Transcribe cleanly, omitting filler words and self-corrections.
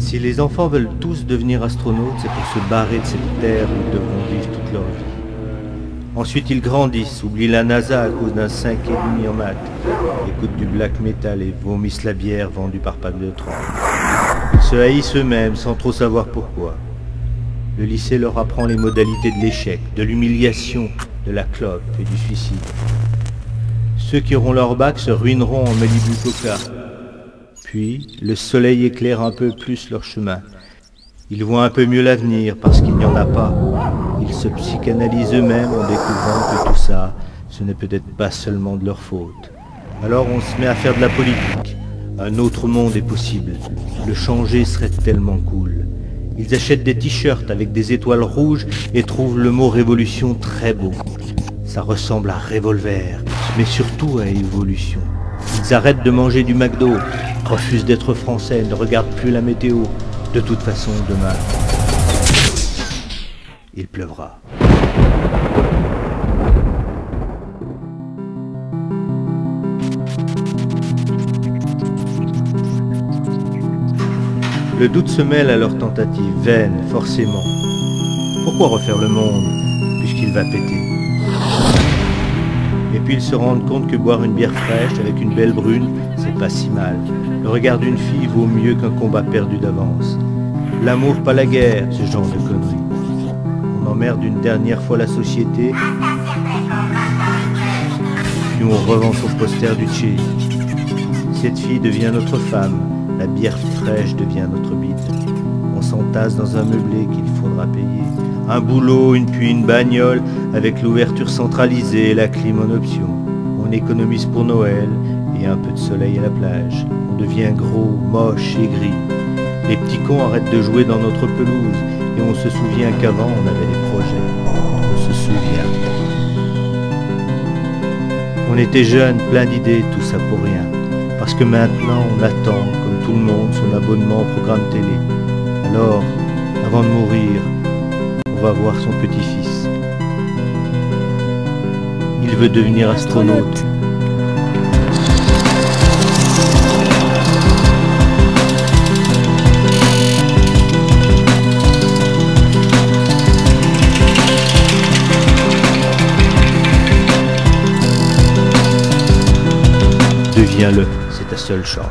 Si les enfants veulent tous devenir astronautes, c'est pour se barrer de cette terre où ils devront vivre toute leur vie. Ensuite, ils grandissent, oublient la NASA à cause d'un 5,5 en maths, écoutent du black metal et vomissent la bière vendue par pack de 30. Ils se haïssent eux-mêmes sans trop savoir pourquoi. Le lycée leur apprend les modalités de l'échec, de l'humiliation, de la clope et du suicide. Ceux qui auront leur bac se ruineront en Malibu Coca. Puis, le soleil éclaire un peu plus leur chemin. Ils voient un peu mieux l'avenir parce qu'il n'y en a pas. Ils se psychanalysent eux-mêmes en découvrant que tout ça, ce n'est peut-être pas seulement de leur faute. Alors on se met à faire de la politique. Un autre monde est possible. Le changer serait tellement cool. Ils achètent des t-shirts avec des étoiles rouges et trouvent le mot révolution très beau. Ça ressemble à revolver, mais surtout à évolution. Ils arrêtent de manger du McDo, refusent d'être français, ne regardent plus la météo. De toute façon, demain, il pleuvra. Le doute se mêle à leurs tentatives, vaines, forcément. Pourquoi refaire le monde, puisqu'il va péter? Et puis ils se rendent compte que boire une bière fraîche avec une belle brune, c'est pas si mal. Le regard d'une fille vaut mieux qu'un combat perdu d'avance. L'amour, pas la guerre, ce genre de conneries. On emmerde une dernière fois la société, puis on revend son poster du Che. Cette fille devient notre femme, la bière fraîche devient notre bite. On s'entasse dans un meublé qu'il faudra payer. Un boulot, puis une bagnole, avec l'ouverture centralisée et la clim en option. On économise pour Noël et un peu de soleil à la plage. On devient gros, moche et gris. Les petits cons arrêtent de jouer dans notre pelouse et on se souvient qu'avant on avait des projets. On se souvient. On était jeunes, plein d'idées, tout ça pour rien. Parce que maintenant on attend, comme tout le monde, son abonnement au programme télé. Alors, avant de mourir, on va voir son petit-fils. Il veut devenir astronaute. Deviens-le, c'est ta seule chance.